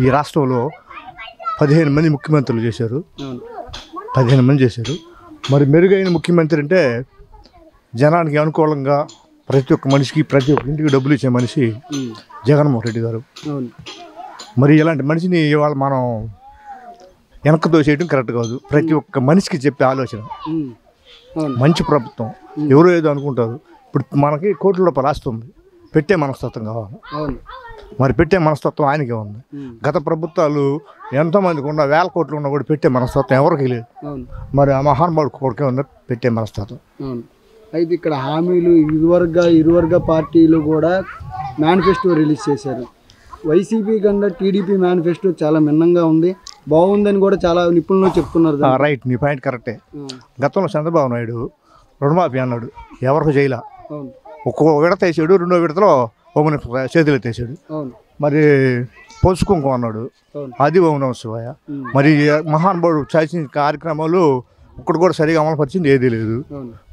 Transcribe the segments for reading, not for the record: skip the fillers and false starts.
ఈ రాష్ట్రంలో 15 మంది ముఖ్యమంత్రులు చేశారు. 15 మంది చేశారు. మరి మెరుగైన ముఖ్యమంత్రి అంటే జనానికి అనుకూలంగా ప్రతి ఒక్క మనిషికి ప్రతి ఒక్క ఇంటికి డబ్బులు ఇచ్చే మనిషి జగన్మోహన్ రెడ్డి గారు. మరి ఇలాంటి మనిషిని ఇవాళ మనం వెనక్కి తోసేయడం కరెక్ట్ కాదు. ప్రతి ఒక్క మనిషికి చెప్పే ఆలోచన మంచి ప్రభుత్వం. ఎవరో ఏదో అనుకుంటారు. ఇప్పుడు మనకి కోట్ల రూపాయలు ఆస్తుంది, పెట్టే మనస్తత్వం కావాలి. మరి పెట్టే మనస్తత్వం ఆయనకే ఉంది. గత ప్రభుత్వాలు ఎంతోమందికి ఉన్న 1000 కోట్లు ఉన్నా కూడా పెట్టే మనస్తత్వం ఎవరికి లేదు. మరి ఆ మహానుభావుడు కొడుకే ఉన్న పెట్టే మనస్తత్వం. అయితే ఇక్కడ హామీలు ఇరువర్గ పార్టీలు కూడా మేనిఫెస్టో రిలీజ్ చేశారు. వైసీపీ కన్నా టీడీపీ మేనిఫెస్టో చాలా భిన్నంగా ఉంది, బాగుందని కూడా చాలా నిపుణులు చెప్తున్నారు. రైట్, నీ పాయింట్ కరెక్టే. గతంలో చంద్రబాబు నాయుడు రుణమాఫీ అన్నాడు, ఎవరికి చేయలే. ఒక్కో విడత వేసాడు, రెండో విడతలో ఓమని చేతులు ఎత్తేసాడు. మరి పోసుకుంకో అన్నాడు, అది ఓం శివాయ. మరి మహానుభావుడు చేసిన కార్యక్రమాలు ఒక్కడు కూడా సరిగా అమలుపరిచింది ఏదీ లేదు.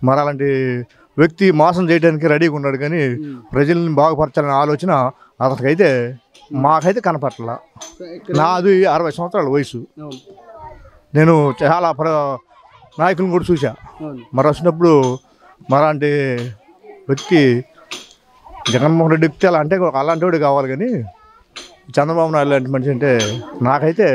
మరి అలాంటి వ్యక్తి మోసం చేయడానికి రెడీగా ఉన్నాడు, కానీ ప్రజల్ని బాగుపరచాలనే ఆలోచన అతనికైతే మాకైతే కనపట్ల. నాది 60 సంవత్సరాల వయసు. నేను చాలా నాయకులను కూడా చూసా. మరి వచ్చినప్పుడు మరాంటి వ్యక్తి జగన్మోహన్ రెడ్డి వ్యక్తి అలా అంటే అలాంటి వాడు కావాలి, కానీ చంద్రబాబు నాయుడు లాంటి మనిషి అంటే నాకైతే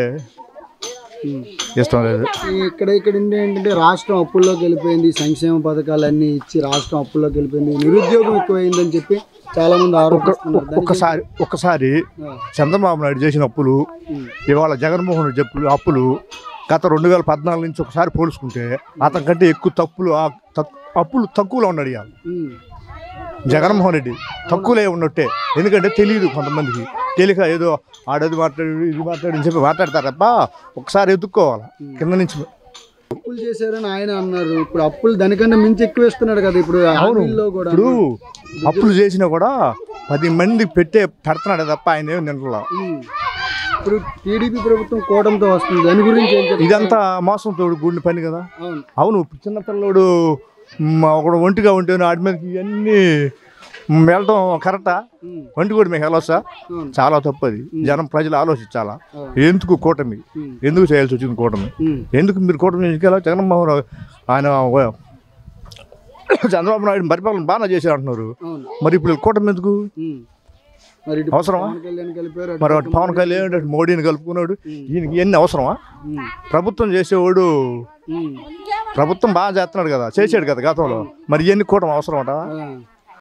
ఇష్టం లేదు. ఇక్కడ ఏంటంటే రాష్ట్రం అప్పుల్లోకి వెళ్ళిపోయింది, సంక్షేమ పథకాలన్నీ ఇచ్చి రాష్ట్రం అప్పుల్లోకి వెళ్ళిపోయింది, నిరుద్యోగం ఎక్కువైందని చెప్పి చాలా మంది ఆరోపిస్తున్నారు. ఒక్కసారి చంద్రబాబు నాయుడు చేసిన అప్పులు ఇవాళ జగన్మోహన్ రెడ్డి అప్పులు గత 2014 నుంచి ఒకసారి పోల్చుకుంటే అతనికంటే ఎక్కువ అప్పులు తక్కువలో ఉన్నాడు. ఇవాళ జగన్మోహన్ రెడ్డి తక్కువలే ఉన్నట్టే. ఎందుకంటే తెలియదు కొంతమందికి, తెలియక ఏదో ఆడది మాట్లాడు ఇది మాట్లాడు చెప్పి మాట్లాడతారు తప్ప ఒకసారి ఎత్తుక్కోవాలి కింద నుంచి. అప్పులు చేశారని ఆయన అన్నారు, ఇప్పుడు అప్పులు దానికన్నా మించి ఎక్కువ ఇస్తున్నాడు కదా. ఇప్పుడు ఇప్పుడు అప్పులు చేసినా కూడా 10 మంది పెడుతున్నాడు తప్ప ఆయన ఏమి నింటలా. ఇప్పుడు టీడీపీ ప్రభుత్వం కూటమితో వస్తుంది, దాని గురించి ఇదంతా మోసం తోడు కూడిన పని కదా. అవును, చిన్న పిల్లోడు ఒకడు ఒంటిగా ఉంటే ఆడి మీదకి ఇవన్నీ వెళ్ళడం కరెక్టా? ఒంటి కూడా మీకు వెళ్ళొచ్చా? చాలా తప్పు అది. ప్రజలు ఆలోచించాలా. ఎందుకు కూటమి, ఎందుకు చేయాల్సి వచ్చింది కూటమి, ఎందుకు మీరు కూటమి జగన్మోహన్ ఆయన చంద్రబాబు నాయుడు పరిపాలన బాగా చేశారు అంటున్నారు. మరి ఇప్పుడు కూటమి ఎందుకు అవసరమా? మరి పవన్ కళ్యాణ్ మోడీని కలుపుకున్నాడు, ఈయనకి ఇవన్నీ అవసరమా? ప్రభుత్వం చేసేవాడు ప్రభుత్వం బాగా చేస్తున్నాడు కదా, చేసాడు కదా గతంలో. మరి ఇవన్నీ కూటమి అవసరం అంట?